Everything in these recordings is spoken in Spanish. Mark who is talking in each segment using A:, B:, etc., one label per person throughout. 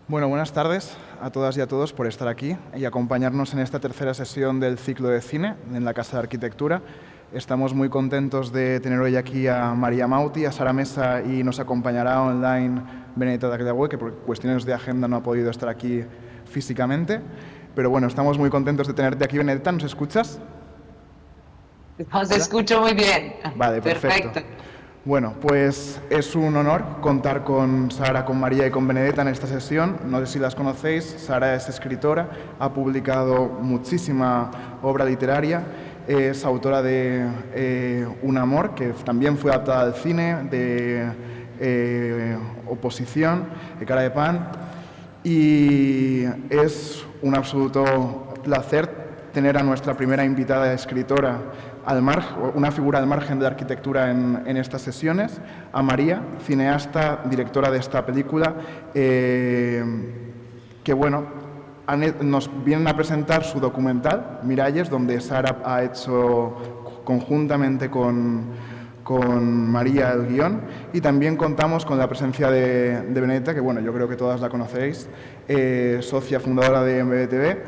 A: Bueno, buenas tardes a todas y a todos por estar aquí y acompañarnos en esta tercera sesión del ciclo de cine en la Casa de Arquitectura. Estamos muy contentos de tener hoy aquí a María Mauti, a Sara Mesa y nos acompañará online Benedetta Tagliabue, que por cuestiones de agenda no ha podido estar aquí físicamente. Pero bueno, estamos muy contentos de tenerte aquí, Benedetta. ¿Nos escuchas?
B: Os escucho muy bien.
A: Vale, perfecto. Bueno, pues es un honor contar con Sara, con María y con Benedetta en esta sesión. No sé si las conocéis. Sara es escritora, ha publicado muchísima obra literaria, es autora de Un amor, que también fue adaptada al cine, de Oposición, de Cara de Pan, y es un absoluto placer tener a nuestra primera invitada escritora una figura al margen de la arquitectura en estas sesiones, a María, cineasta, directora de esta película, que bueno, nos vienen a presentar su documental, Miralles, donde Sara ha hecho conjuntamente con María el guión, y también contamos con la presencia de Benedetta, que bueno, yo creo que todas la conocéis, socia fundadora de MBTV,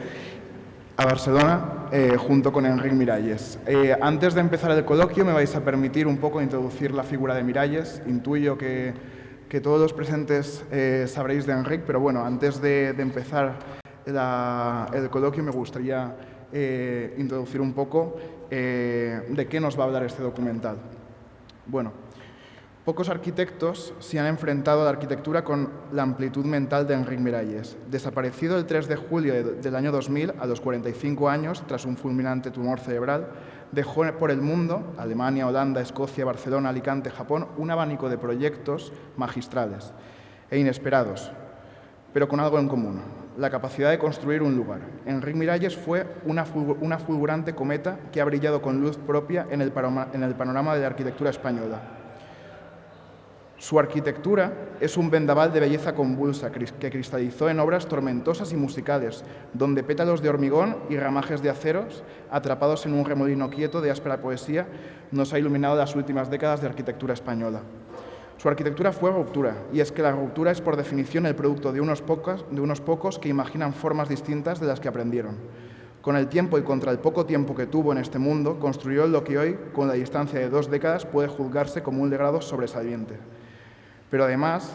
A: a Barcelona, junto con Enric Miralles. Antes de empezar el coloquio me vais a permitir un poco introducir la figura de Miralles. Intuyo que todos los presentes sabréis de Enric, pero bueno, antes de empezar el coloquio me gustaría introducir un poco de qué nos va a hablar este documental. Bueno, pocos arquitectos se han enfrentado a la arquitectura con la amplitud mental de Enric Miralles. Desaparecido el 3 de julio del año 2000, a los 45 años, tras un fulminante tumor cerebral, dejó por el mundo, Alemania, Holanda, Escocia, Barcelona, Alicante, Japón, un abanico de proyectos magistrales e inesperados, pero con algo en común: la capacidad de construir un lugar. Enric Miralles fue una fulgurante cometa que ha brillado con luz propia en el panorama de la arquitectura española. Su arquitectura es un vendaval de belleza convulsa que cristalizó en obras tormentosas y musicales, donde pétalos de hormigón y ramajes de aceros, atrapados en un remolino quieto de áspera poesía, nos ha iluminado las últimas décadas de arquitectura española. Su arquitectura fue ruptura, y es que la ruptura es por definición el producto de unos pocos que imaginan formas distintas de las que aprendieron. Con el tiempo y contra el poco tiempo que tuvo en este mundo, construyó lo que hoy, con la distancia de 2 décadas, puede juzgarse como un legado sobresaliente. Pero además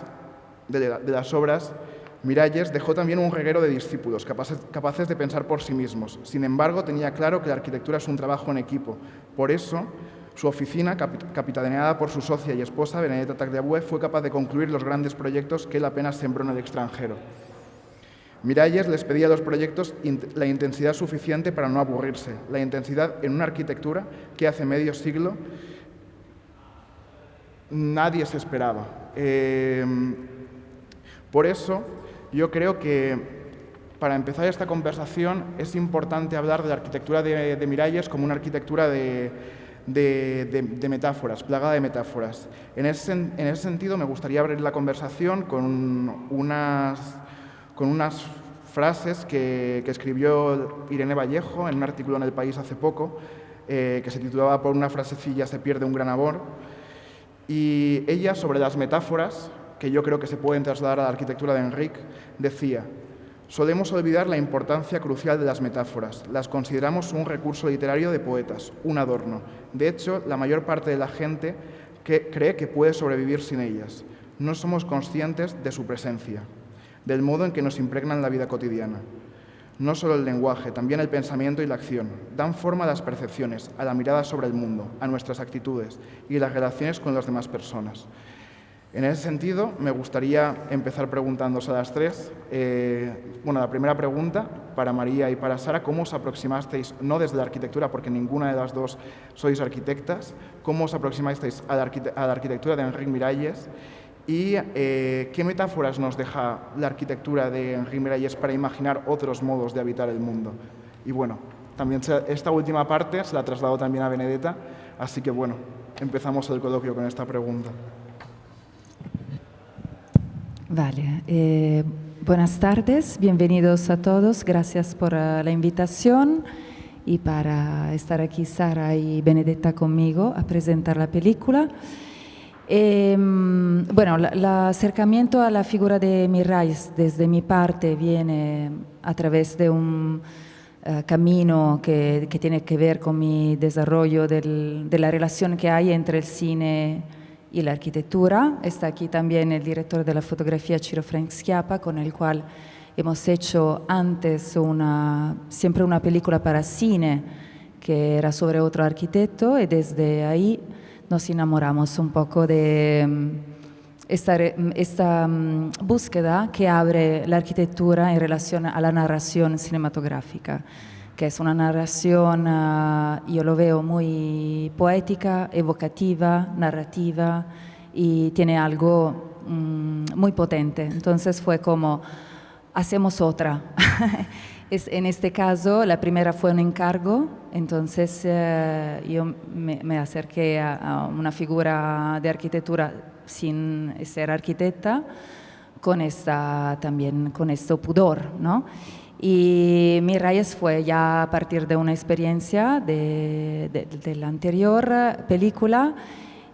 A: de las obras, Miralles dejó también un reguero de discípulos capaces de pensar por sí mismos. Sin embargo, tenía claro que la arquitectura es un trabajo en equipo. Por eso, su oficina, capitaneada por su socia y esposa, Benedetta Tagliabue, fue capaz de concluir los grandes proyectos que él apenas sembró en el extranjero. Miralles les pedía a los proyectos la intensidad suficiente para no aburrirse, la intensidad en una arquitectura que hace medio siglo nadie se esperaba. Por eso, yo creo que para empezar esta conversación es importante hablar de la arquitectura de Miralles como una arquitectura de metáforas, plagada de metáforas. En ese sentido, me gustaría abrir la conversación con unas frases que escribió Irene Vallejo en un artículo en El País hace poco, que se titulaba "Por una frasecilla se pierde un gran amor". Y ella, sobre las metáforas, que yo creo que se pueden trasladar a la arquitectura de Enric, decía: solemos olvidar la importancia crucial de las metáforas. Las consideramos un recurso literario de poetas, un adorno. De hecho, la mayor parte de la gente cree que puede sobrevivir sin ellas. No somos conscientes de su presencia, del modo en que nos impregnan la vida cotidiana. No solo el lenguaje, también el pensamiento y la acción dan forma a las percepciones, a la mirada sobre el mundo, a nuestras actitudes y las relaciones con las demás personas. En ese sentido, me gustaría empezar preguntándoos a las tres. La primera pregunta, para María y para Sara: ¿cómo os aproximasteis, no desde la arquitectura, porque ninguna de las dos sois arquitectas, cómo os aproximasteis a la arquitectura de Enric Miralles? ¿Y qué metáforas nos deja la arquitectura de Enric Miralles para imaginar otros modos de habitar el mundo? Y bueno, también esta última parte se la traslado también a Benedetta, así que bueno, empezamos el coloquio con esta pregunta.
C: Vale, buenas tardes, bienvenidos a todos, gracias por la invitación y para estar aquí Sara y Benedetta conmigo a presentar la película. Bueno, el acercamiento a la figura de Miralles desde mi parte viene a través de un camino que tiene que ver con mi desarrollo de la relación que hay entre el cine y la arquitectura. Está aquí también el director de la fotografía, Ciro Frank Schiappa, con el cual hemos hecho antes siempre una película para cine que era sobre otro arquitecto, y desde ahí nos enamoramos un poco de esta búsqueda que abre la arquitectura en relación a la narración cinematográfica, que es una narración, yo lo veo muy poética, evocativa, narrativa, y tiene algo muy potente. Entonces fue como, hacemos otra. En este caso, la primera fue un encargo, entonces yo me acerqué a una figura de arquitectura sin ser arquitecta, también con este pudor, ¿no? Y Miralles fue ya a partir de una experiencia de la anterior película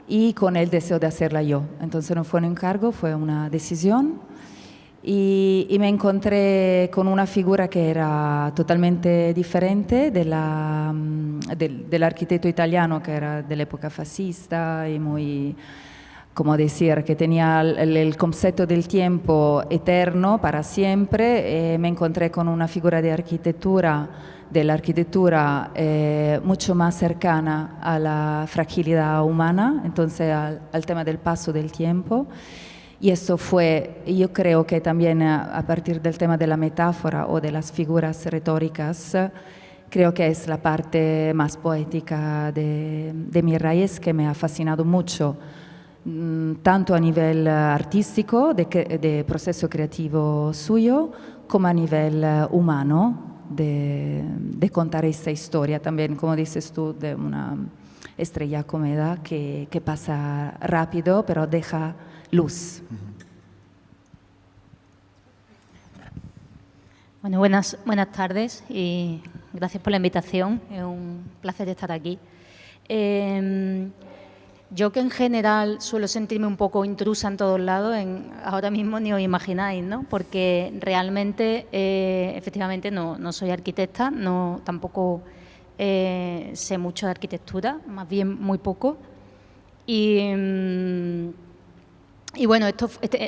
C: y con el deseo de hacerla yo. Entonces no fue un encargo, fue una decisión. Y me encontré con una figura que era totalmente diferente del arquitecto italiano, que era de la época fascista y muy, como decir, que tenía el concepto del tiempo eterno para siempre. Me encontré con una figura de la arquitectura mucho más cercana a la fragilidad humana, entonces al tema del paso del tiempo. Y eso fue, yo creo que también a partir del tema de la metáfora o de las figuras retóricas, creo que es la parte más poética de Miralles, que me ha fascinado mucho, tanto a nivel artístico, de proceso creativo suyo, como a nivel humano, de contar esta historia también, como dices tú, de una estrella cómoda que pasa rápido, pero deja luz.
D: Bueno, buenas tardes y gracias por la invitación. Es un placer estar aquí. Yo, que en general suelo sentirme un poco intrusa en todos lados, ahora mismo ni os imagináis, ¿no? Porque realmente, efectivamente, no soy arquitecta, tampoco sé mucho de arquitectura, más bien muy poco. Y bueno,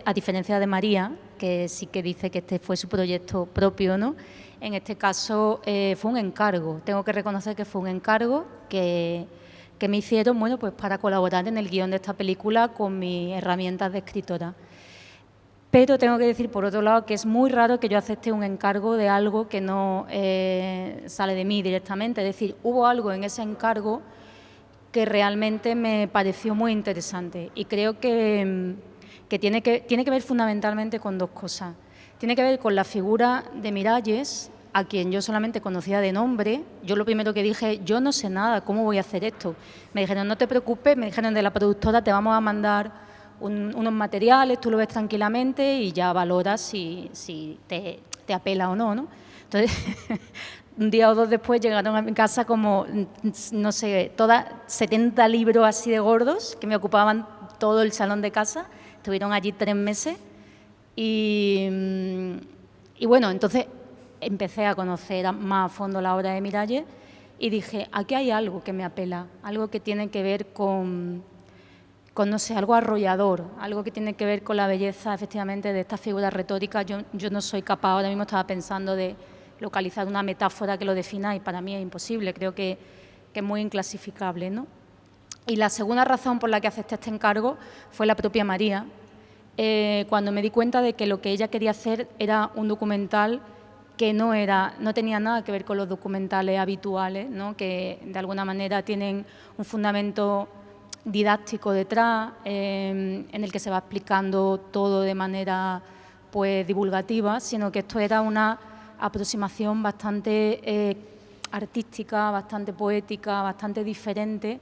D: a diferencia de María, que sí que dice que este fue su proyecto propio, ¿no? En este caso fue un encargo. Tengo que reconocer que fue un encargo que me hicieron, bueno, pues para colaborar en el guión de esta película con mis herramientas de escritora. Pero tengo que decir, por otro lado, que es muy raro que yo acepte un encargo de algo que no sale de mí directamente. Es decir, hubo algo en ese encargo que realmente me pareció muy interesante, y creo que tiene que ver fundamentalmente con dos cosas. Tiene que ver con la figura de Miralles, a quien yo solamente conocía de nombre. Yo lo primero que dije, yo no sé nada, ¿cómo voy a hacer esto? Me dijeron, no te preocupes, me dijeron de la productora, te vamos a mandar unos materiales, tú lo ves tranquilamente y ya valoras si te apela o no, ¿no? Entonces, un día o dos después llegaron a mi casa como, no sé, 70 libros así de gordos que me ocupaban todo el salón de casa. Estuvieron allí 3 meses y bueno, entonces empecé a conocer más a fondo la obra de Miralles y dije, aquí hay algo que me apela, algo que tiene que ver con no sé, algo arrollador, algo que tiene que ver con la belleza, efectivamente, de estas figuras retóricas. Yo no soy capaz, ahora mismo estaba pensando de localizar una metáfora que lo defina y para mí es imposible, creo que es muy inclasificable, ¿no? Y la segunda razón por la que acepté este encargo fue la propia María, cuando me di cuenta de que lo que ella quería hacer era un documental que no tenía nada que ver con los documentales habituales, ¿no? Que de alguna manera tienen un fundamento didáctico detrás, en el que se va explicando todo de manera pues divulgativa, sino que esto era una aproximación bastante artística, bastante poética, bastante diferente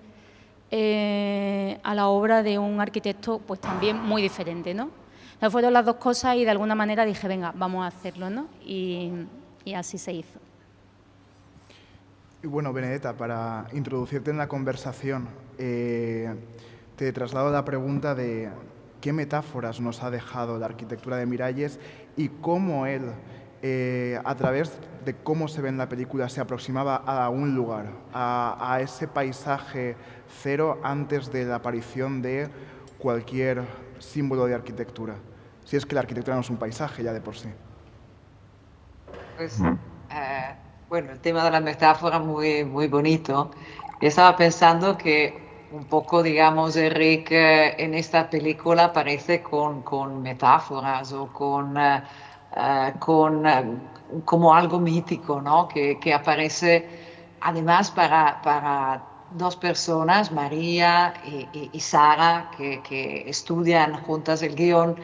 D: a la obra de un arquitecto pues también muy diferente, ¿no? Entonces fueron las dos cosas y de alguna manera dije, venga, vamos a hacerlo, ¿no? Y así se hizo.
A: Y bueno, Benedetta, para introducirte en la conversación, te traslado la pregunta de qué metáforas nos ha dejado la arquitectura de Miralles y cómo él, a través de cómo se ve en la película, se aproximaba a un lugar, a ese paisaje cero antes de la aparición de cualquier símbolo de arquitectura. Si es que la arquitectura no es un paisaje ya de por sí.
B: Pues, bueno, el tema de la metáfora muy, muy bonito. Yo estaba pensando que un poco, digamos, Rick en esta película aparece con metáforas o como algo mítico, ¿no? Que aparece además para dos personas, María y Sara, que estudian juntas el guión.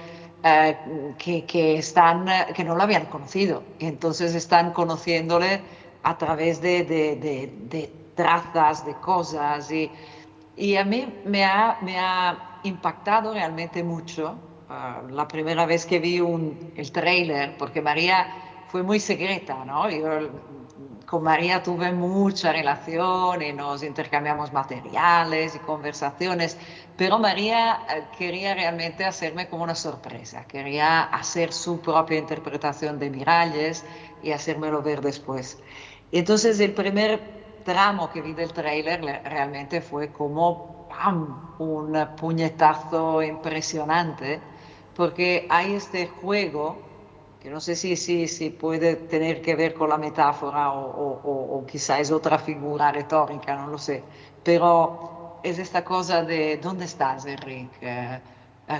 B: Que no lo habían conocido. Y entonces están conociéndole a través de trazas, de cosas. Y a mí me ha impactado realmente mucho la primera vez que vi el tráiler, porque María fue muy secreta, ¿no? Yo con María tuve mucha relación y nos intercambiamos materiales y conversaciones, pero María quería realmente hacerme como una sorpresa, quería hacer su propia interpretación de Miralles y hacérmelo ver después. Y entonces el primer tramo que vi del tráiler realmente fue como ¡pam!, un puñetazo impresionante, porque hay este juego que no sé si puede tener que ver con la metáfora o quizá es otra figura retórica, no lo sé, pero es esta cosa de ¿dónde estás, Enrique?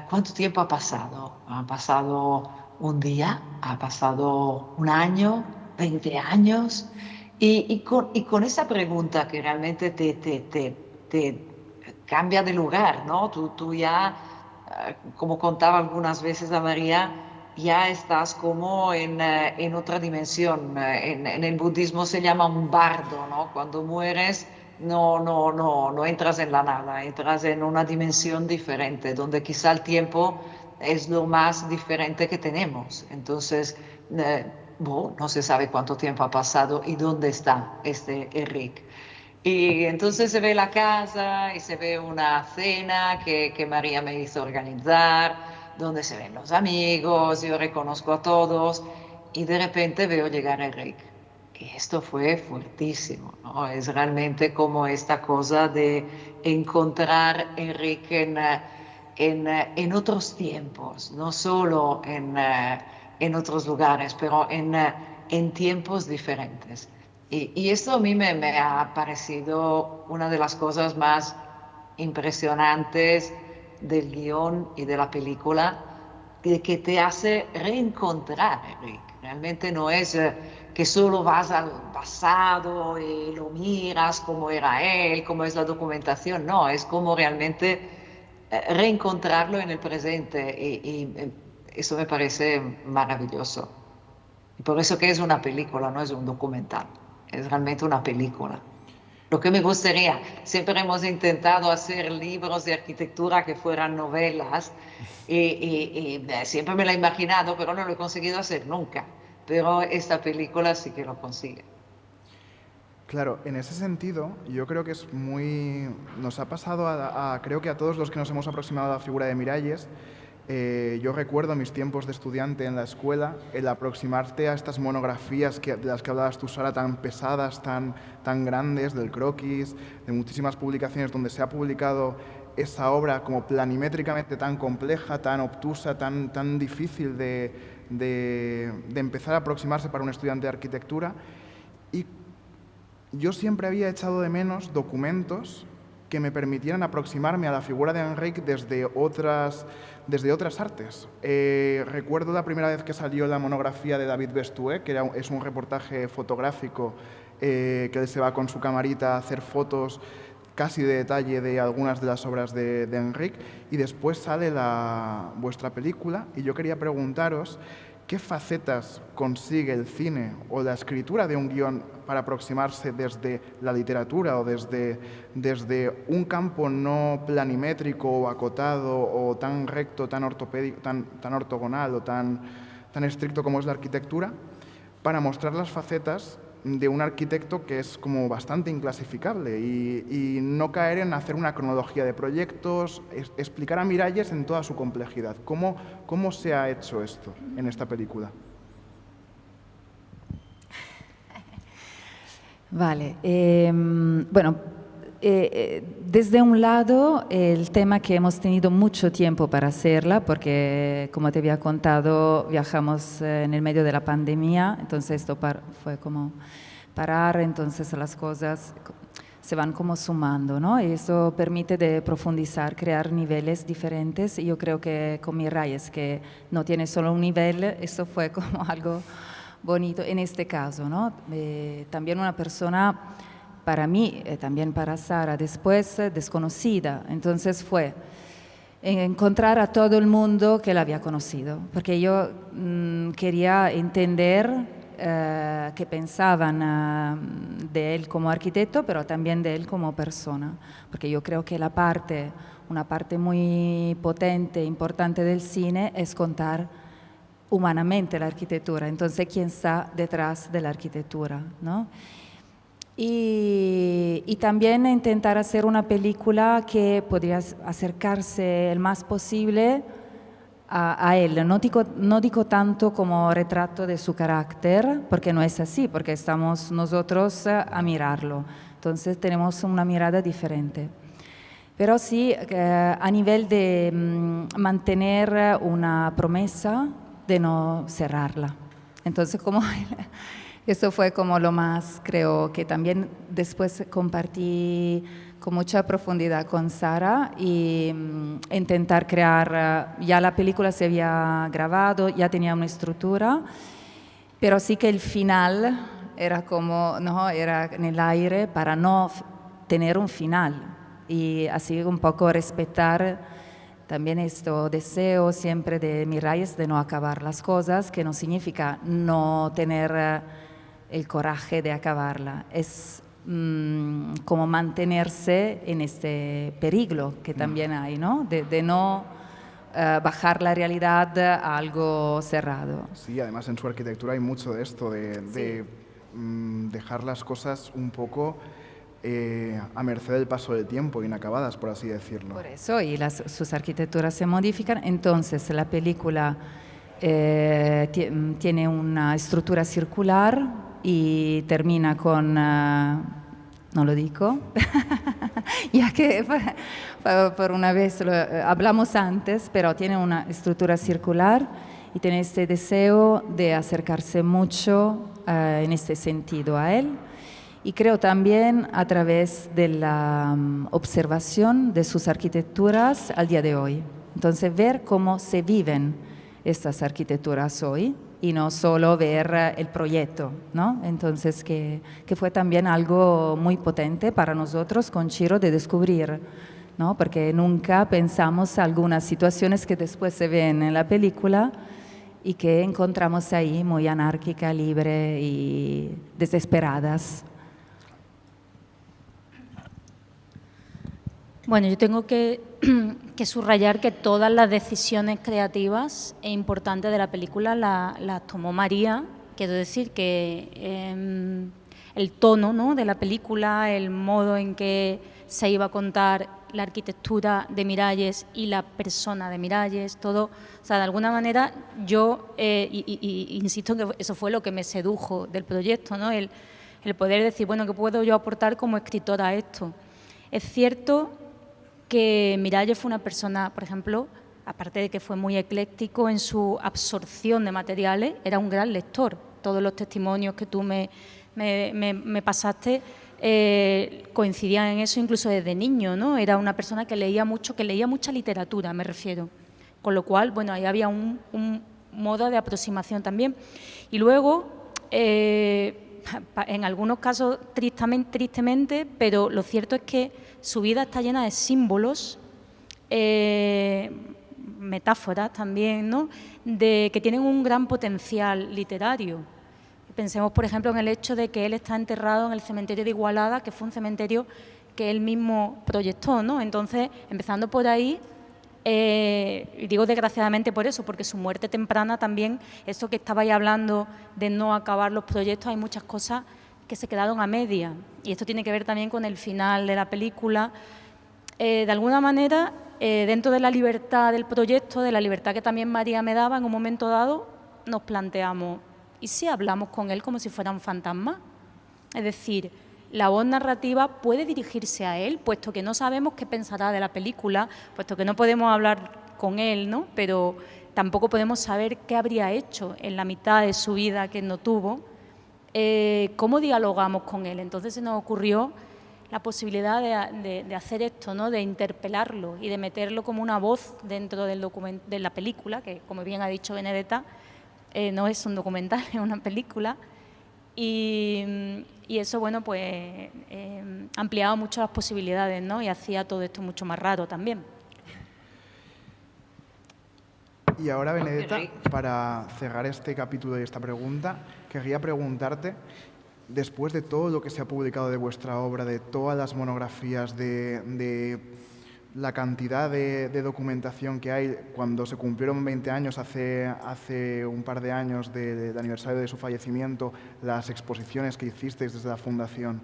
B: ¿Cuánto tiempo ha pasado? ¿Ha pasado un día? ¿Ha pasado un año? ¿20 años? Y con esa pregunta que realmente te cambia de lugar, ¿no? Tú ya, como contaba algunas veces a María, ya estás como en otra dimensión. En el budismo se llama un bardo, ¿no? Cuando mueres no entras en la nada, entras en una dimensión diferente, donde quizá el tiempo es lo más diferente que tenemos. Entonces, no se sabe cuánto tiempo ha pasado y dónde está este Eric. Y entonces se ve la casa y se ve una cena que María me hizo organizar, donde se ven los amigos, yo reconozco a todos y de repente veo llegar a Enrique. Y esto fue fuertísimo, ¿no? Es realmente como esta cosa de encontrar a Enrique en otros tiempos, no solo en otros lugares, pero en tiempos diferentes. Y esto a mí me ha parecido una de las cosas más impresionantes del guión y de la película, que te hace reencontrar, Enrique. Realmente no es que solo vas al pasado y lo miras cómo era él, cómo es la documentación, no, es como realmente reencontrarlo en el presente y eso me parece maravilloso. Y por eso que es una película, no es un documental, es realmente una película. Lo que me gustaría, siempre hemos intentado hacer libros de arquitectura que fueran novelas y siempre me la he imaginado, pero no lo he conseguido hacer nunca. Pero esta película sí que lo consigue.
A: Claro, en ese sentido, yo creo que es muy... Nos ha pasado creo que a todos los que nos hemos aproximado a la figura de Miralles. Yo recuerdo mis tiempos de estudiante en la escuela, el aproximarte a estas monografías de las que hablabas tú, Sara, tan pesadas, tan grandes, del croquis, de muchísimas publicaciones donde se ha publicado esa obra como planimétricamente tan compleja, tan obtusa, tan difícil de empezar a aproximarse para un estudiante de arquitectura. Y yo siempre había echado de menos documentos que me permitieran aproximarme a la figura de Enrique desde otras artes. Recuerdo la primera vez que salió la monografía de David Bestué, que es un reportaje fotográfico que él se va con su camarita a hacer fotos casi de detalle de algunas de las obras de Enrique, y después sale vuestra película, y yo quería preguntaros ¿qué facetas consigue el cine o la escritura de un guión para aproximarse desde la literatura o desde un campo no planimétrico o acotado o tan recto, tan ortopédico, tan ortogonal o tan estricto como es la arquitectura, para mostrar las facetas de un arquitecto que es como bastante inclasificable y no caer en hacer una cronología de proyectos, explicar a Miralles en toda su complejidad. ¿Cómo se ha hecho esto en esta película?
C: Vale, bueno, desde un lado el tema que hemos tenido mucho tiempo para hacerla, porque como te había contado, viajamos en el medio de la pandemia, entonces esto fue como parar, entonces las cosas se van como sumando, ¿no? Y eso permite de profundizar, crear niveles diferentes, y yo creo que con Miralles, que no tiene solo un nivel, eso fue como algo bonito en este caso, ¿no? También una persona, para mí, también para Sara, después desconocida, entonces fue encontrar a todo el mundo que la había conocido, porque yo quería entender qué pensaban de él como arquitecto, pero también de él como persona, porque yo creo que una parte muy potente, importante del cine es contar humanamente la arquitectura, entonces quién está detrás de la arquitectura, ¿no? Y también intentar hacer una película que podría acercarse el más posible a él. No digo tanto como retrato de su carácter, porque no es así, porque estamos nosotros a mirarlo, entonces tenemos una mirada diferente. Pero sí a nivel de mantener una promesa de no cerrarla. Entonces, como eso fue como lo más, creo que también después compartí con mucha profundidad con Sara y intentar crear, ya la película se había grabado, ya tenía una estructura, pero sí que el final era como, no, era en el aire para no tener un final y así un poco respetar también esto deseo siempre de Miralles de no acabar las cosas, que no significa no tener el coraje de acabarla, es como mantenerse en este peligro que también hay, ¿no? De no bajar la realidad a algo cerrado.
A: Sí, además en su arquitectura hay mucho de esto, de dejar las cosas un poco a merced del paso del tiempo, inacabadas, por así decirlo.
C: Por eso, y sus arquitecturas se modifican, entonces la película tiene una estructura circular y termina con, no lo digo, ya que por una vez lo hablamos antes, pero tiene una estructura circular y tiene este deseo de acercarse mucho en este sentido a él. Y creo también a través de la observación de sus arquitecturas al día de hoy. Entonces, ver cómo se viven estas arquitecturas hoy y no solo ver el proyecto, ¿no? Entonces, que fue también algo muy potente para nosotros con Ciro de descubrir, ¿no? Porque nunca pensamos algunas situaciones que después se ven en la película y que encontramos ahí muy anárquica, libre y desesperadas.
D: Bueno, yo tengo que subrayar que todas las decisiones creativas e importantes de la película las tomó María. Quiero decir que el tono, ¿no?, de la película, el modo en que se iba a contar la arquitectura de Miralles y la persona de Miralles, todo, o sea, de alguna manera yo insisto en que eso fue lo que me sedujo del proyecto, ¿no?, el poder decir, bueno, ¿qué puedo yo aportar como escritora a esto? Es cierto que Miralles fue una persona, por ejemplo, aparte de que fue muy ecléctico en su absorción de materiales, era un gran lector. Todos los testimonios que tú me pasaste coincidían en eso, incluso desde niño, ¿no? Era una persona que leía mucho, que leía mucha literatura, me refiero. Con lo cual, bueno, ahí había un modo de aproximación también. Y luego, en algunos casos tristemente, pero lo cierto es que su vida está llena de símbolos, metáforas también, ¿no?, que tienen un gran potencial literario. Pensemos, por ejemplo, en el hecho de que él está enterrado en el cementerio de Igualada, que fue un cementerio que él mismo proyectó, ¿no? Entonces, empezando por ahí, y digo desgraciadamente por eso, porque su muerte temprana también, eso que estabais hablando de no acabar los proyectos, hay muchas cosas que se quedaron a media, y esto tiene que ver también con el final de la película. De alguna manera, dentro de la libertad del proyecto, de la libertad que también María me daba, en un momento dado nos planteamos, ¿y si hablamos con él como si fuera un fantasma? Es decir, la voz narrativa puede dirigirse a él, puesto que no sabemos qué pensará de la película, puesto que no podemos hablar con él, ¿no? Pero tampoco podemos saber qué habría hecho en la mitad de su vida que no tuvo. ¿Cómo dialogamos con él? Entonces se nos ocurrió la posibilidad de hacer esto, ¿no? De interpelarlo y de meterlo como una voz dentro de la película, que como bien ha dicho Benedetta, no es un documental, es una película. Y eso, bueno, pues ampliaba mucho las posibilidades, ¿no? Y hacía todo esto mucho más raro también.
A: Y ahora, Benedetta, para cerrar este capítulo y esta pregunta, querría preguntarte, después de todo lo que se ha publicado de vuestra obra, de todas las monografías, de la cantidad de documentación que hay, cuando se cumplieron 20 años, hace un par de años del aniversario de su fallecimiento, las exposiciones que hicisteis desde la Fundación.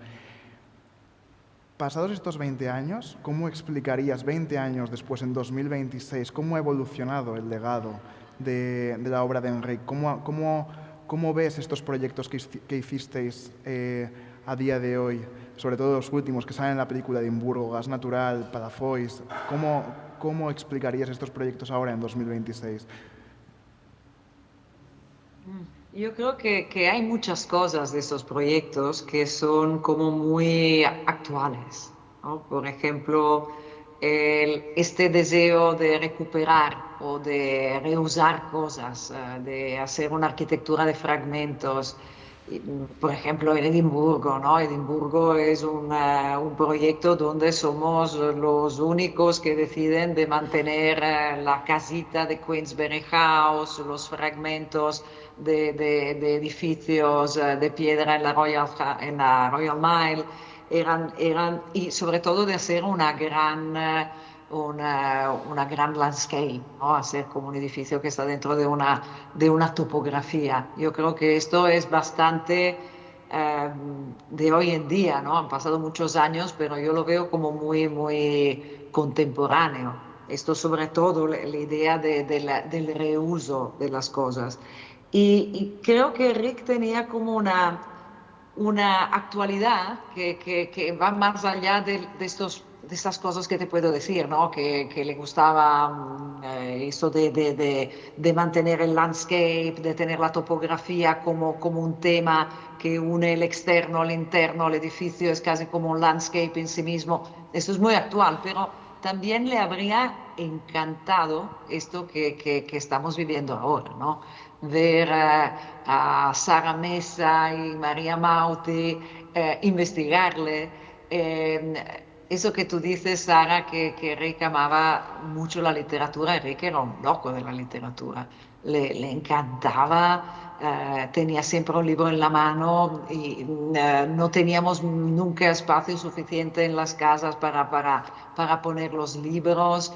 A: Pasados estos 20 años, ¿cómo explicarías 20 años después, en 2026, cómo ha evolucionado el legado de la obra de Enric? ¿Cómo ves estos proyectos que hicisteis a día de hoy? Sobre todo los últimos que salen en la película de Edimburgo, Gas Natural, Palafox. ¿Cómo explicarías estos proyectos ahora en 2026?
B: Yo creo que hay muchas cosas de estos proyectos que son como muy actuales, ¿no? Por ejemplo, este deseo de recuperar o de reusar cosas, de hacer una arquitectura de fragmentos. Por ejemplo, en Edimburgo, ¿no? Edimburgo es un proyecto donde somos los únicos que deciden de mantener la casita de Queensberry House, los fragmentos de edificios de piedra en la Royal Mile, y sobre todo de hacer una gran landscape, ¿no? Hacer como un edificio que está dentro de una topografía. Yo creo que esto es bastante de hoy en día, ¿no? Han pasado muchos años, pero yo lo veo como muy, muy contemporáneo. Esto sobre todo, la idea del reuso de las cosas. Y creo que Rick tenía como una actualidad que va más allá de estas cosas que te puedo decir, ¿no? Que le gustaba eso de mantener el landscape, de tener la topografía como un tema que une el externo al interno, el edificio es casi como un landscape en sí mismo. Eso es muy actual, pero también le habría encantado esto que estamos viviendo ahora, ¿no? Ver a Sara Mesa y María Mauti, investigarle. Eso que tú dices, Sara, que Rick amaba mucho la literatura, Rick era un loco de la literatura, le encantaba, tenía siempre un libro en la mano y no teníamos nunca espacio suficiente en las casas para poner los libros,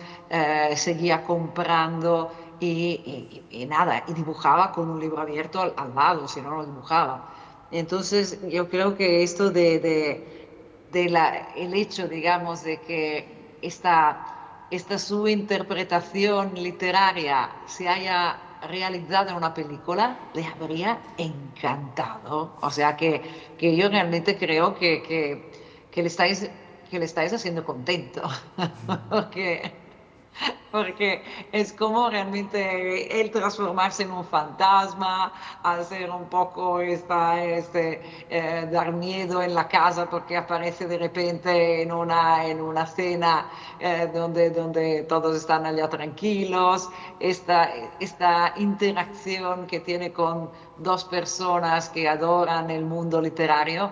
B: seguía comprando. Y nada, y dibujaba con un libro abierto al lado, si no lo dibujaba. Entonces yo creo que esto el hecho, digamos, de que esta su interpretación literaria se haya realizado en una película, le habría encantado. O sea que yo realmente creo que le estáis haciendo contento. Porque es como realmente él transformarse en un fantasma, hacer un poco dar miedo en la casa porque aparece de repente en una cena donde todos están allá tranquilos, esta interacción que tiene con dos personas que adoran el mundo literario,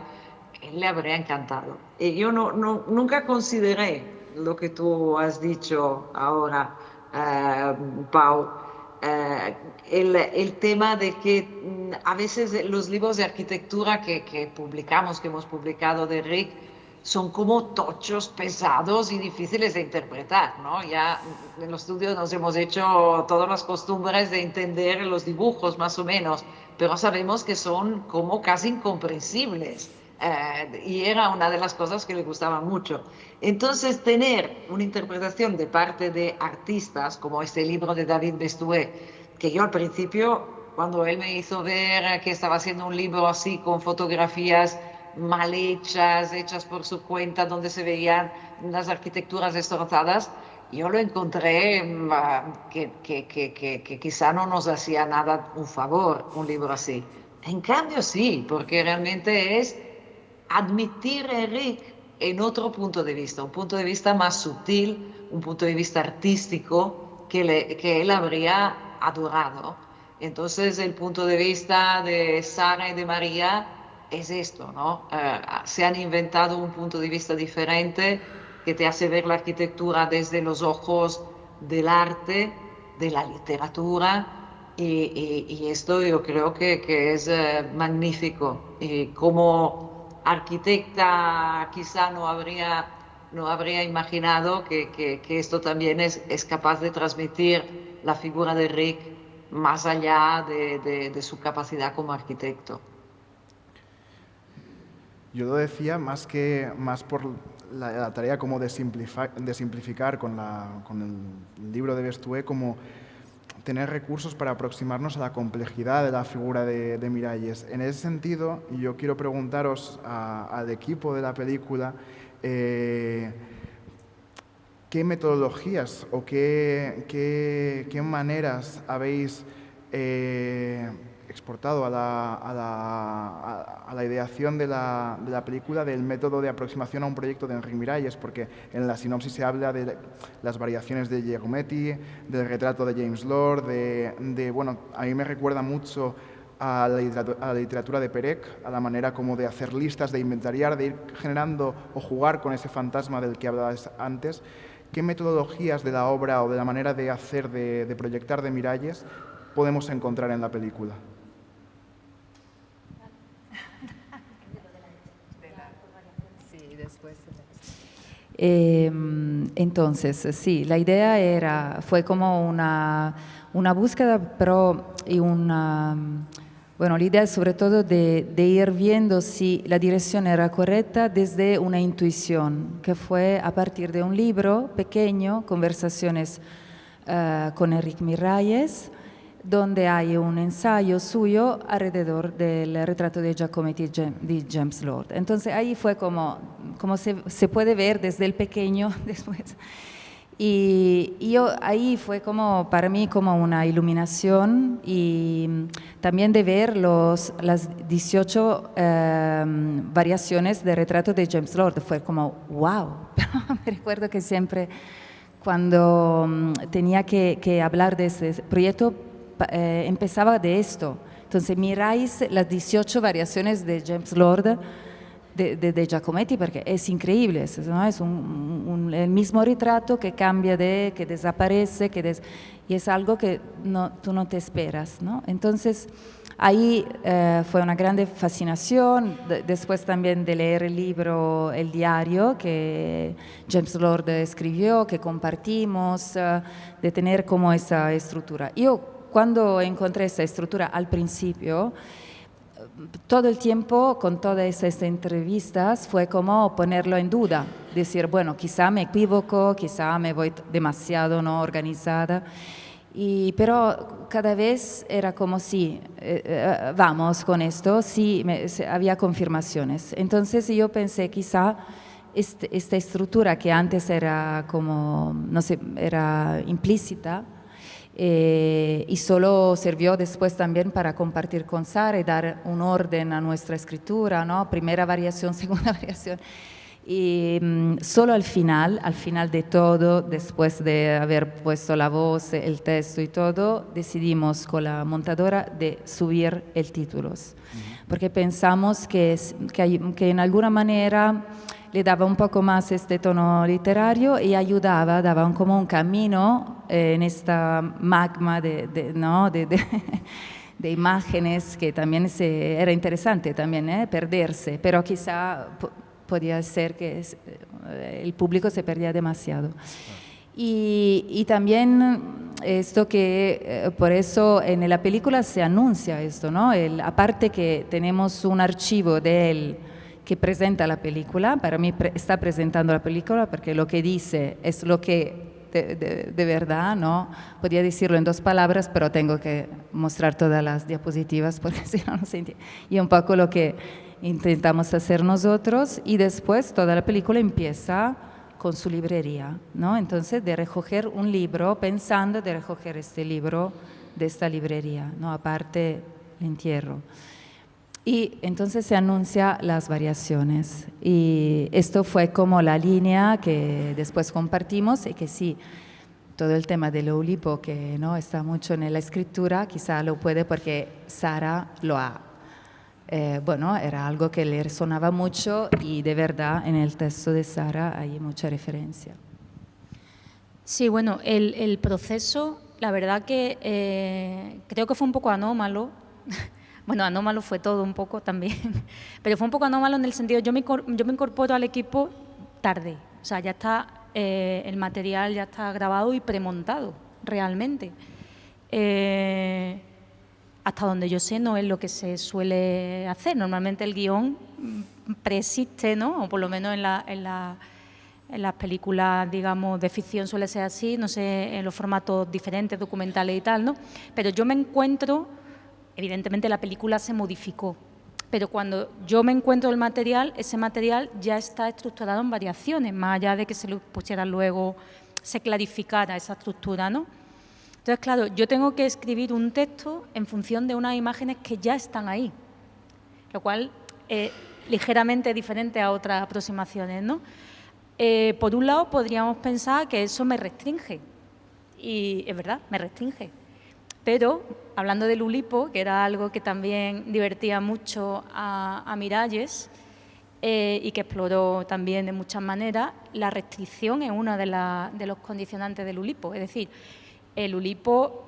B: él le habría encantado. Y yo nunca consideré lo que tú has dicho ahora, Pau, el tema de que a veces los libros de arquitectura que hemos publicado de Rick, son como tochos, pesados y difíciles de interpretar, ¿no? Ya en los estudios nos hemos hecho todas las costumbres de entender los dibujos, más o menos, pero sabemos que son como casi incomprensibles. y era una de las cosas que le gustaba mucho. Entonces, tener una interpretación de parte de artistas, como este libro de David Bestué, que yo al principio, cuando él me hizo ver que estaba haciendo un libro así con fotografías mal hechas, hechas por su cuenta, donde se veían las arquitecturas destrozadas, yo lo encontré que quizá no nos hacía nada un favor un libro así. En cambio sí, porque realmente es admitir a Rick en otro punto de vista, un punto de vista más sutil, un punto de vista artístico que él habría adorado. Entonces el punto de vista de Sara y de María es esto, ¿no? Se han inventado un punto de vista diferente que te hace ver la arquitectura desde los ojos del arte, de la literatura, y esto yo creo que es magnífico. Y como arquitecta quizá no habría imaginado que esto también es capaz de transmitir la figura de Rick más allá de su capacidad como arquitecto.
A: Yo lo decía más por la tarea como de simplificar con el libro de Bestué, como tener recursos para aproximarnos a la complejidad de la figura de Miralles. En ese sentido, yo quiero preguntaros al equipo de la película qué metodologías o qué maneras habéis exportado a la ideación de la película del método de aproximación a un proyecto de Enric Miralles, porque en la sinopsis se habla de las variaciones de Giacometti, del retrato de James Lord, bueno, a mí me recuerda mucho a la literatura de Perec, a la manera como de hacer listas, de inventariar, de ir generando o jugar con ese fantasma del que hablabas antes. ¿Qué metodologías de la obra o de la manera de hacer, de proyectar de Miralles podemos encontrar en la película?
C: Entonces, sí, la idea fue como una búsqueda, pero bueno, la idea sobre todo de ir viendo si la dirección era correcta desde una intuición, que fue a partir de un libro pequeño, Conversaciones con Enric Miralles, donde hay un ensayo suyo alrededor del retrato de Giacometti de James Lord. Entonces ahí fue como se puede ver desde el pequeño después. Y ahí fue como para mí como una iluminación, y también de ver las 18 variaciones del retrato de James Lord. Fue como wow. Me recuerdo que siempre cuando tenía que hablar de ese proyecto empezaba de esto. Entonces miráis las 18 variaciones de James Lord de Giacometti, porque es increíble, ¿no? Es el mismo retrato que cambia, que desaparece, y es algo que tú no te esperas, ¿no? Entonces ahí fue una grande fascinación. Después también de leer el libro, el diario que James Lord escribió, que compartimos, de tener como esa estructura. Yo cuando encontré esa estructura al principio, todo el tiempo con todas esas entrevistas fue como ponerlo en duda, decir, bueno, quizá me equivoco, quizá me voy demasiado no organizada, pero cada vez era como sí, vamos con esto, sí, había confirmaciones. Entonces yo pensé, quizá esta estructura que antes era como, no sé, era implícita, y solo sirvió después también para compartir con Sara y dar un orden a nuestra escritura, ¿no? Primera variación, segunda variación. Y solo al final de todo, después de haber puesto la voz, el texto y todo, decidimos con la montadora de subir el título, porque pensamos que en alguna manera le daba un poco más este tono literario y daba como un camino en esta magma de imágenes, que también era interesante también perderse, pero quizá podía ser que el público se perdía demasiado. Y también esto que, por eso en la película se anuncia esto, ¿no? Aparte que tenemos un archivo de él que presenta la película. Para mí está presentando la película porque lo que dice es lo que de verdad, ¿no? Podría decirlo en 2 palabras, pero tengo que mostrar todas las diapositivas porque si no, no se entiende. Y un poco lo que intentamos hacer nosotros, y después toda la película empieza con su librería, ¿no? Entonces, de recoger un libro, pensando de recoger este libro de esta librería, ¿no? Aparte el entierro. Y entonces se anuncia las variaciones. Y esto fue como la línea que después compartimos, y que sí, todo el tema del Oulipo, que no está mucho en la escritura, quizá lo puede porque Sara lo ha. Bueno, era algo que le resonaba mucho, y de verdad en el texto de Sara hay mucha referencia.
D: Sí, bueno, el proceso, la verdad que creo que fue un poco anómalo. Bueno, anómalo fue todo un poco también, pero fue un poco anómalo en el sentido, yo me incorporo al equipo tarde, o sea, ya está, el material ya está grabado y premontado, realmente. Hasta donde yo sé no es lo que se suele hacer, normalmente el guión preexiste, ¿no? O por lo menos en las películas, digamos, de ficción suele ser así, no sé, en los formatos diferentes, documentales y tal, ¿no? Pero yo me encuentro, evidentemente la película se modificó, pero cuando yo me encuentro el material, ese material ya está estructurado en variaciones, más allá de que se lo pusiera luego, se clarificara esa estructura, ¿no? Entonces, claro, yo tengo que escribir un texto en función de unas imágenes que ya están ahí, lo cual es ligeramente diferente a otras aproximaciones, ¿no? Por un lado, podríamos pensar que eso me restringe, y es verdad, me restringe. Pero, hablando del Oulipo, que era algo que también divertía mucho a Miralles y que exploró también de muchas maneras, la restricción es uno de los condicionantes del Oulipo. Es decir, el Oulipo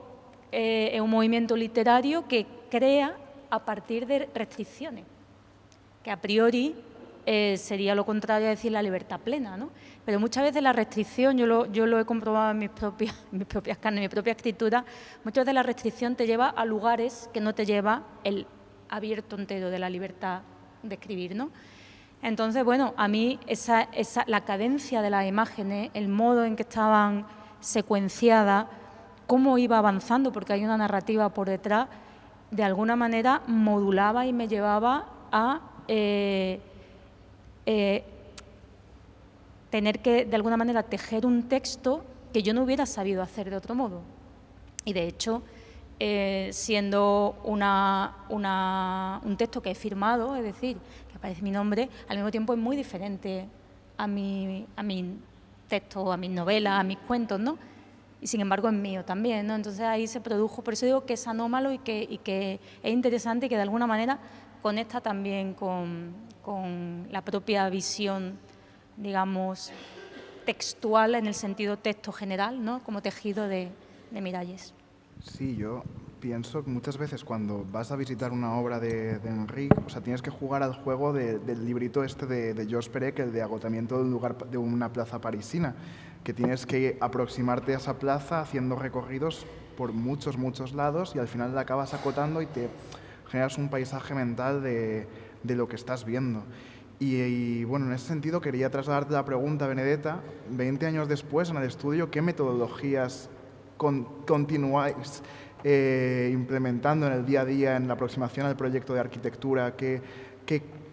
D: es un movimiento literario que crea a partir de restricciones, que a priori sería lo contrario a decir la libertad plena, ¿no? Pero muchas veces la restricción, yo lo he comprobado en mis propias carnes, en mi propia escritura, muchas veces la restricción te lleva a lugares que no te lleva el abierto entero de la libertad de escribir, ¿no? Entonces, bueno, a mí la cadencia de las imágenes, el modo en que estaban secuenciadas, cómo iba avanzando, porque hay una narrativa por detrás, de alguna manera modulaba y me llevaba a tener que, de alguna manera, tejer un texto que yo no hubiera sabido hacer de otro modo. Y, de hecho, siendo un texto que he firmado, es decir, que aparece mi nombre, al mismo tiempo es muy diferente a mi texto, a mis novelas, a mis cuentos, ¿no? Y, sin embargo, es mío también, ¿no? Entonces, ahí se produjo, por eso digo que es anómalo y que es interesante y que, de alguna manera, conecta también con la propia visión, digamos, textual, en el sentido texto general, ¿no? Como tejido de Miralles.
A: Sí, yo pienso que muchas veces cuando vas a visitar una obra de Enric, o sea, tienes que jugar al juego del librito este de Georges Perec, el de agotamiento de una plaza parisina, que tienes que aproximarte a esa plaza haciendo recorridos por muchos lados y al final la acabas acotando y te generas un paisaje mental de lo que estás viendo. Y bueno, en ese sentido quería trasladarte la pregunta, Benedetta, 20 años después en el estudio, ¿qué metodologías continuáis implementando en el día a día en la aproximación al proyecto de arquitectura? ¿Qué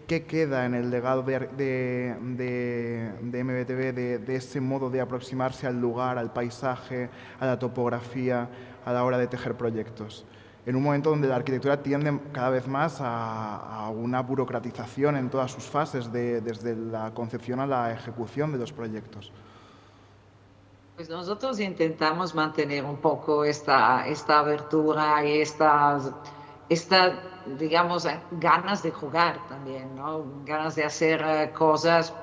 A: queda en el legado de MBTV de ese modo de aproximarse al lugar, al paisaje, a la topografía a la hora de tejer proyectos? En un momento donde la arquitectura tiende cada vez más a una burocratización en todas sus fases, desde la concepción a la ejecución de los proyectos.
B: Pues nosotros intentamos mantener un poco esta abertura y esta, digamos, ganas de jugar también, ¿no? Ganas de hacer cosas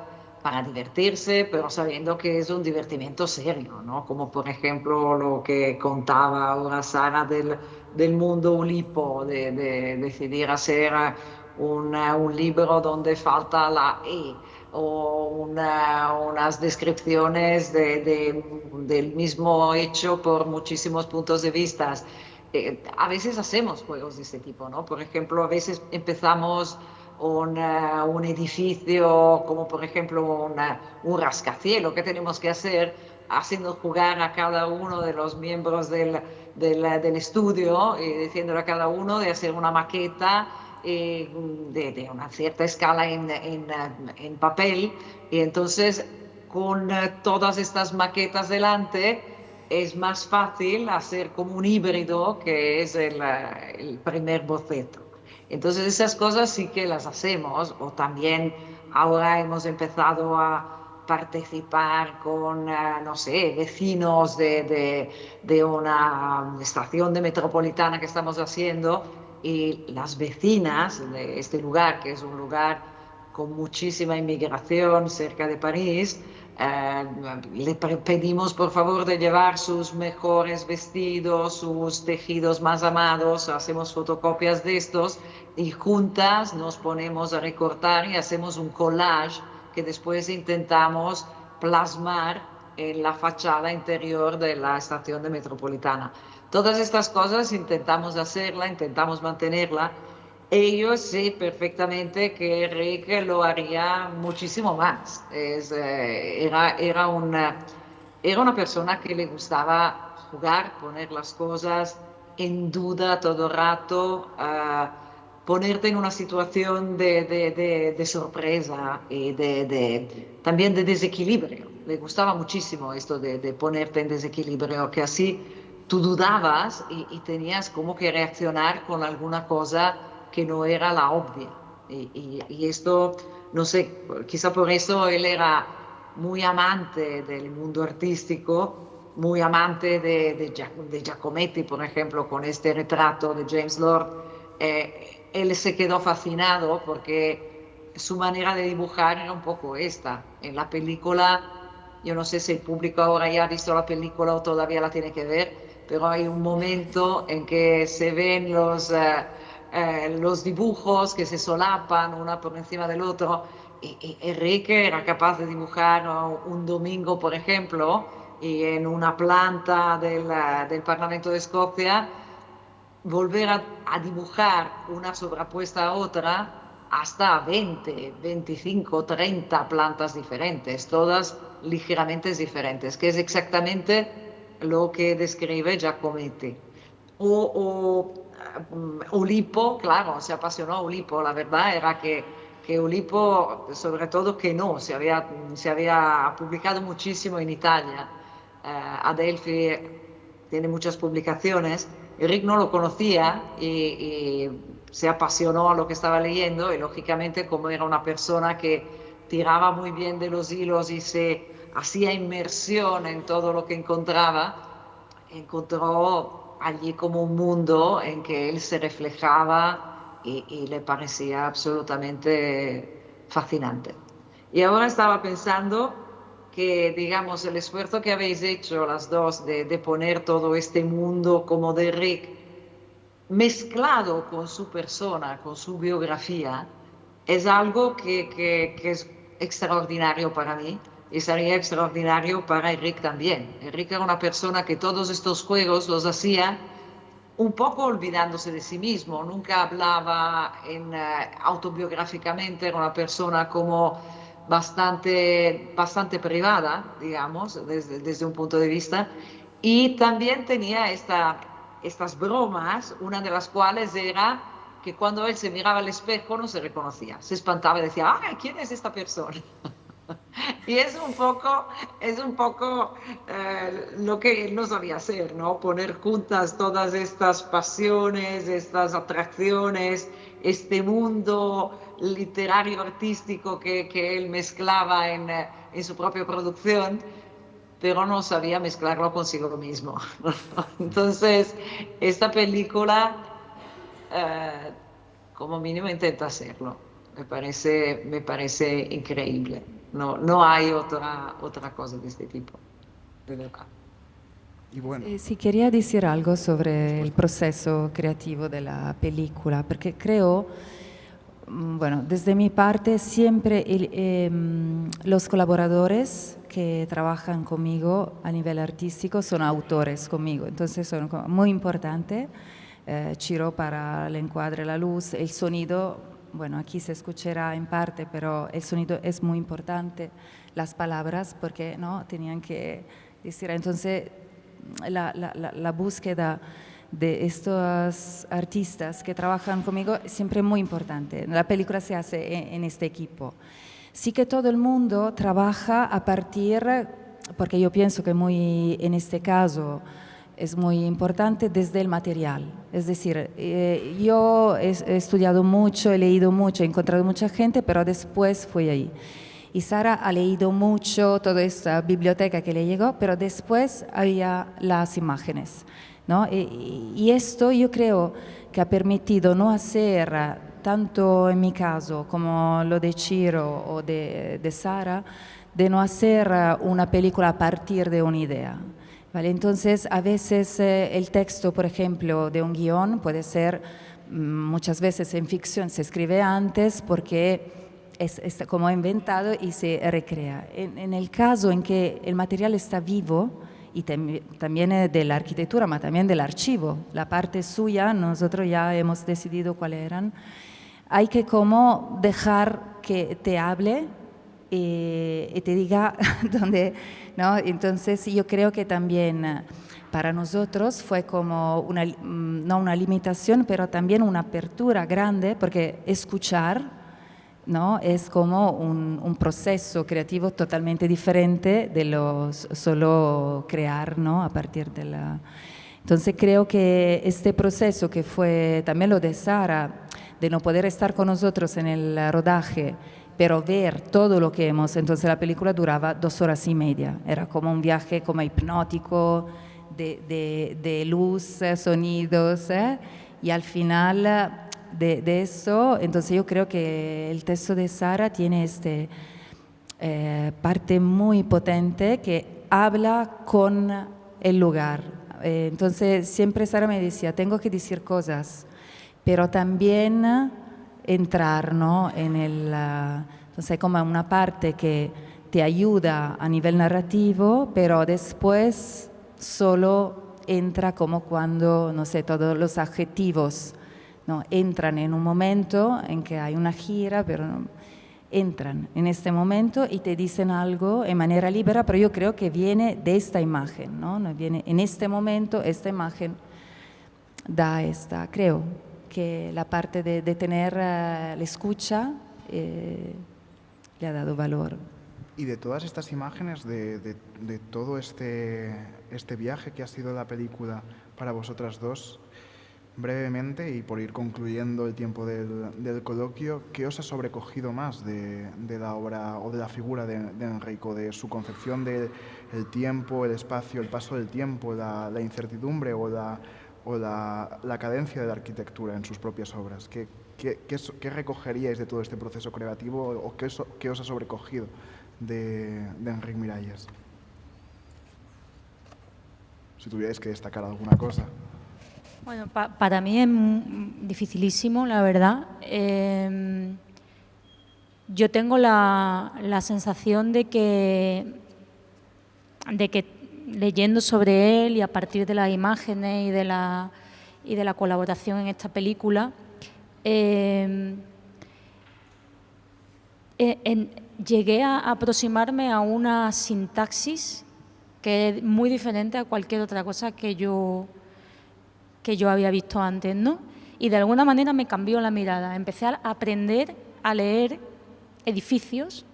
B: para divertirse, pero sabiendo que es un divertimento serio, ¿no? Como por ejemplo lo que contaba ahora Sara del mundo Oulipo, de decidir hacer un libro donde falta la E, o unas descripciones del mismo hecho por muchísimos puntos de vista. A veces hacemos juegos de este tipo, ¿no? Por ejemplo, a veces empezamos un edificio, como por ejemplo un rascacielos. ¿Qué tenemos que hacer? Haciendo jugar a cada uno de los miembros del estudio y diciéndole a cada uno de hacer una maqueta de una cierta escala en papel. Y entonces, con todas estas maquetas delante, es más fácil hacer como un híbrido, que es el primer boceto. Entonces esas cosas sí que las hacemos, o también ahora hemos empezado a participar con, no sé, vecinos de una estación de metropolitana que estamos haciendo, y las vecinas de este lugar, que es un lugar con muchísima inmigración cerca de París, le pedimos por favor de llevar sus mejores vestidos, sus tejidos más amados, hacemos fotocopias de estos y juntas nos ponemos a recortar y hacemos un collage que después intentamos plasmar en la fachada interior de la estación de metropolitana. Todas estas cosas intentamos hacerla, intentamos mantenerla. Yo sé perfectamente que Rick lo haría muchísimo más. Era una persona que le gustaba jugar, poner las cosas en duda todo el rato, ponerte en una situación de sorpresa y también de desequilibrio. Le gustaba muchísimo esto de ponerte en desequilibrio, que así tú dudabas y tenías como que reaccionar con alguna cosa que no era la obvia. Y esto, no sé, quizá por eso él era muy amante del mundo artístico, muy amante de Giacometti, por ejemplo, con este retrato de James Lord. Él se quedó fascinado porque su manera de dibujar era un poco esta. En la película, yo no sé si el público ahora ya ha visto la película o todavía la tiene que ver, pero hay un momento en que se ven los dibujos que se solapan una por encima del otro, y Enrique era capaz de dibujar un domingo, por ejemplo, y en una planta del Parlamento de Escocia, volver a dibujar una sobrepuesta a otra hasta 20, 25, 30 plantas diferentes, todas ligeramente diferentes, que es exactamente lo que describe Giacometti. Oulipo, claro, se apasionó a Oulipo. La verdad era que Oulipo, sobre todo que no, se había publicado muchísimo en Italia. Adelphi tiene muchas publicaciones. Rick no lo conocía y se apasionó a lo que estaba leyendo, y lógicamente, como era una persona que tiraba muy bien de los hilos y se hacía inmersión en todo lo que encontraba, encontró allí como un mundo en que él se reflejaba y le parecía absolutamente fascinante. Y ahora estaba pensando que, digamos, el esfuerzo que habéis hecho las dos de poner todo este mundo como de Rick, mezclado con su persona, con su biografía, es algo que es extraordinario para mí. Y sería extraordinario para Rick también. Rick era una persona que todos estos juegos los hacía un poco olvidándose de sí mismo. Nunca hablaba autobiográficamente, era una persona como bastante privada, digamos, desde un punto de vista. Y también tenía estas bromas, una de las cuales era que cuando él se miraba al espejo no se reconocía. Se espantaba y decía, ¡ay, ¿quién es esta persona? Y es un poco lo que él no sabía hacer, ¿no? Poner juntas todas estas pasiones, estas atracciones, este mundo literario, artístico que él mezclaba en su propia producción, pero no sabía mezclarlo consigo mismo. Entonces, esta película, como mínimo, intenta hacerlo. Me parece increíble. No hay otra cosa de este tipo, de verdad.
A: Y bueno,
C: Sí, quería decir algo sobre el proceso creativo de la película, porque creo, bueno, desde mi parte siempre los colaboradores que trabajan conmigo a nivel artístico son autores conmigo, entonces son muy importantes. Ciro para el encuadre, la luz, el sonido bueno, aquí se escuchará en parte, pero el sonido es muy importante, las palabras, porque no tenían que decir. Entonces, la búsqueda de estos artistas que trabajan conmigo es siempre muy importante. La película se hace en este equipo. Sí que todo el mundo trabaja a partir, porque yo pienso que en este caso es muy importante desde el material. Es decir, yo he estudiado mucho, he leído mucho, he encontrado mucha gente, pero después fui ahí. Y Sara ha leído mucho toda esta biblioteca que le llegó, pero después había las imágenes, ¿no? Y esto yo creo que ha permitido no hacer, tanto en mi caso como lo de Ciro o de Sara, de no hacer una película a partir de una idea. ¿Vale? Entonces, a veces el texto, por ejemplo, de un guión puede ser, muchas veces en ficción se escribe antes porque es como inventado y se recrea. En el caso en que el material está vivo, y también de la arquitectura, pero también del archivo, la parte suya, nosotros ya hemos decidido cuáles eran, hay que como dejar que te hable y te diga dónde, ¿no? Entonces yo creo que también para nosotros fue como no una limitación, pero también una apertura grande, porque escuchar, ¿no? Es como un proceso creativo totalmente diferente de solo crear, ¿no? A partir de la... Entonces creo que este proceso que fue también lo de Sara, de no poder estar con nosotros en el rodaje, pero ver todo lo que hemos... Entonces la película duraba 2 horas y media, era como un viaje como hipnótico, de luz, sonidos, y al final de eso, entonces yo creo que el texto de Sara tiene parte muy potente que habla con el lugar. Entonces siempre Sara me decía, tengo que decir cosas, pero también entrar, ¿no? Entonces hay como una parte que te ayuda a nivel narrativo, pero después solo entra como cuando, no sé, todos los adjetivos, ¿no? Entran en un momento en que hay una gira, pero no, entran en este momento y te dicen algo en manera libre, pero yo creo que viene de esta imagen, ¿no? Viene en este momento, esta imagen da creo que la parte de tener la escucha le ha dado valor.
A: Y de todas estas imágenes, de todo este viaje que ha sido la película para vosotras dos, brevemente, y por ir concluyendo el tiempo del coloquio, ¿qué os ha sobrecogido más de la obra o de la figura de Enrico, de su concepción del tiempo, el espacio, el paso del tiempo, la incertidumbre o la cadencia de la arquitectura en sus propias obras? ¿Qué recogeríais de todo este proceso creativo o qué os ha sobrecogido de Enric Miralles? Si tuvierais que destacar alguna cosa.
D: Bueno, para mí es dificilísimo, la verdad. Yo tengo la sensación de que leyendo sobre él y a partir de las imágenes y de la colaboración en esta película, llegué a aproximarme a una sintaxis que es muy diferente a cualquier otra cosa que yo había visto antes, ¿no? Y de alguna manera me cambió la mirada. Empecé a aprender a leer edificios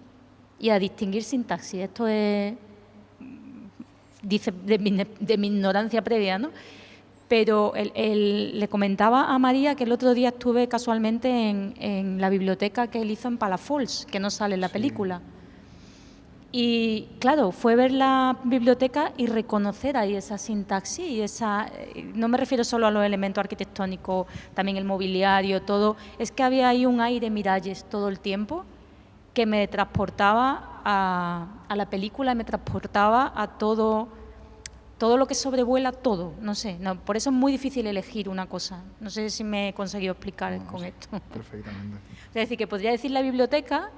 D: y a distinguir sintaxis. Esto es, dice, de mi ignorancia previa, ¿no? Pero le comentaba a María que el otro día estuve casualmente en la biblioteca que él hizo en Palafols, que no sale en la película. Y claro, fue ver la biblioteca y reconocer ahí esa sintaxis y no me refiero solo a los elementos arquitectónicos, también el mobiliario, todo. Es que había ahí un aire Miralles todo el tiempo que me transportaba a la película, me transportaba a todo lo que sobrevuela todo, no sé. Por eso es muy difícil elegir una cosa. No sé si me he conseguido explicar con esto.
A: Perfectamente.
D: Es decir, que podría decir la biblioteca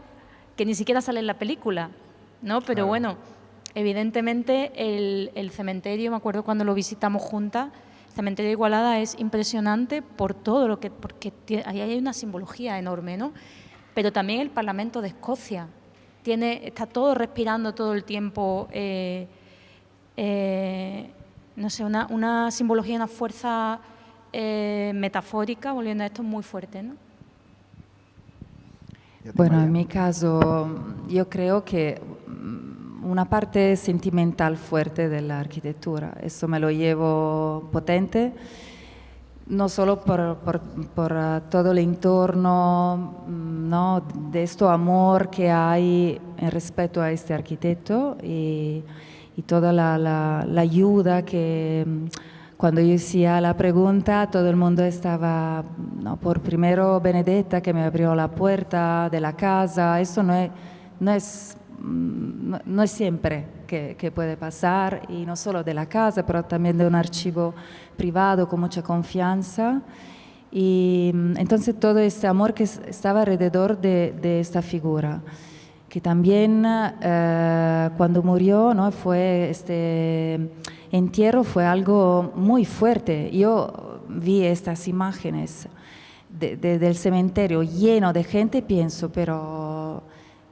D: que ni siquiera sale en la película, ¿no? Pero bueno, evidentemente el cementerio, me acuerdo cuando lo visitamos juntas, El cementerio de Igualada es impresionante por todo lo que, porque ahí hay una simbología enorme, ¿no? Pero también el Parlamento de Escocia está todo respirando todo el tiempo, no sé, una simbología, una fuerza metafórica, volviendo a esto, muy fuerte, ¿no?
C: Bueno, en mi caso, yo creo que una parte sentimental fuerte de la arquitectura, eso me lo llevo potente, no solo por todo el entorno, ¿no? De este amor que hay en respeto a este arquitecto y toda la ayuda que cuando yo hacía la pregunta todo el mundo estaba, ¿no? Por primero Benedetta que me abrió la puerta de la casa, eso no es siempre que puede pasar, y no solo de la casa, pero también de un archivo privado con mucha confianza. Y entonces todo este amor que estaba alrededor de esta figura, que también cuando murió, ¿no? Fue este entierro fue algo muy fuerte. Yo vi estas imágenes del cementerio lleno de gente, pienso, pero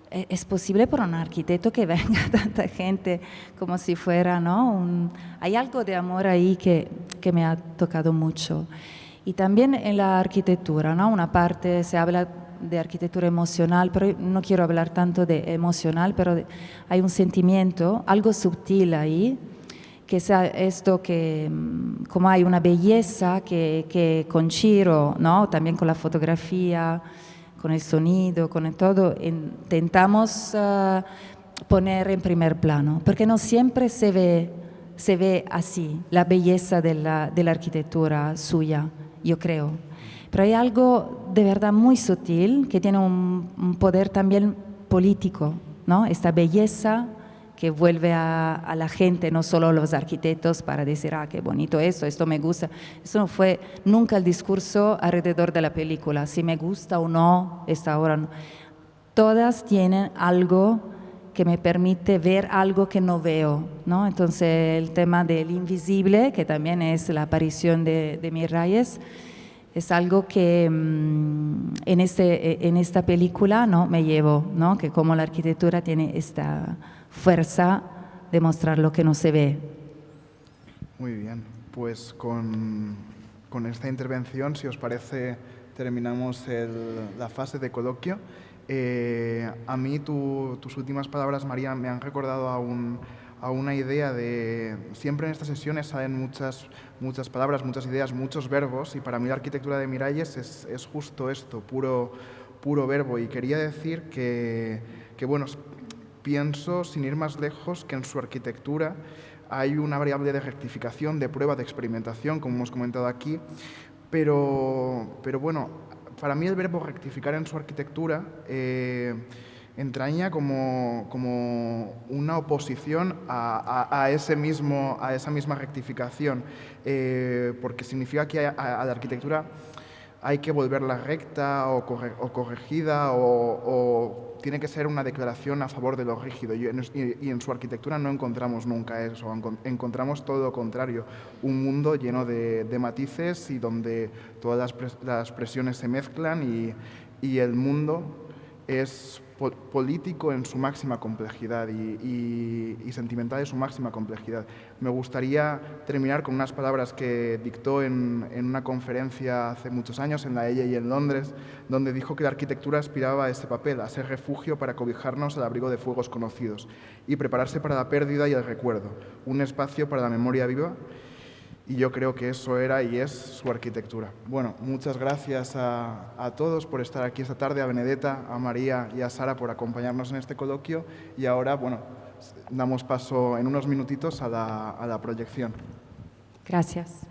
C: ¿es posible por un arquitecto que venga tanta gente como si fuera, ¿no? Hay algo de amor ahí que me ha tocado mucho. Y también en la arquitectura, ¿no? Una parte se habla de arquitectura emocional, pero no quiero hablar tanto de emocional, pero hay un sentimiento, algo sutil ahí, que sea esto que, como hay una belleza que con Ciro, ¿no? También con la fotografía, con el sonido, con el todo, intentamos poner en primer plano, porque no siempre se ve así la belleza de la arquitectura suya, yo creo. Pero hay algo de verdad muy sutil que tiene un poder también político, ¿no? Esta belleza que vuelve a la gente, no solo a los arquitectos, para decir, qué bonito esto me gusta. Eso no fue nunca el discurso alrededor de la película, si me gusta o no, esta obra. No. Todas tienen algo que me permite ver algo que no veo, ¿no? Entonces el tema del invisible, que también es la aparición de Miralles, es algo que en esta película, ¿no? Me llevo, ¿no? Que como la arquitectura tiene esta fuerza de mostrar lo que no se ve.
A: Muy bien, pues con esta intervención, si os parece, terminamos la fase de coloquio. A mí tus últimas palabras, María, me han recordado a una idea de... Siempre en estas sesiones salen muchas palabras, muchas ideas, muchos verbos, y para mí la arquitectura de Miralles es justo esto, puro verbo. Y quería decir que bueno, pienso, sin ir más lejos, que en su arquitectura hay una variable de rectificación, de prueba, de experimentación, como hemos comentado aquí, pero bueno, para mí el verbo rectificar en su arquitectura entraña como una oposición a esa misma rectificación, porque significa que a la arquitectura hay que volverla recta o corregida o tiene que ser una declaración a favor de lo rígido. Y en su arquitectura no encontramos nunca eso, encontramos todo lo contrario, un mundo lleno de matices y donde todas las presiones se mezclan y el mundo es político en su máxima complejidad y sentimental en su máxima complejidad. Me gustaría terminar con unas palabras que dictó en una conferencia hace muchos años en la EIE y en Londres, donde dijo que la arquitectura aspiraba a ese papel, a ser refugio para cobijarnos al abrigo de fuegos conocidos y prepararse para la pérdida y el recuerdo, un espacio para la memoria viva. Y yo creo que eso era y es su arquitectura. Bueno, muchas gracias a todos por estar aquí esta tarde, a Benedetta, a María y a Sara por acompañarnos en este coloquio. Y ahora, bueno, damos paso en unos minutitos a la proyección.
C: Gracias.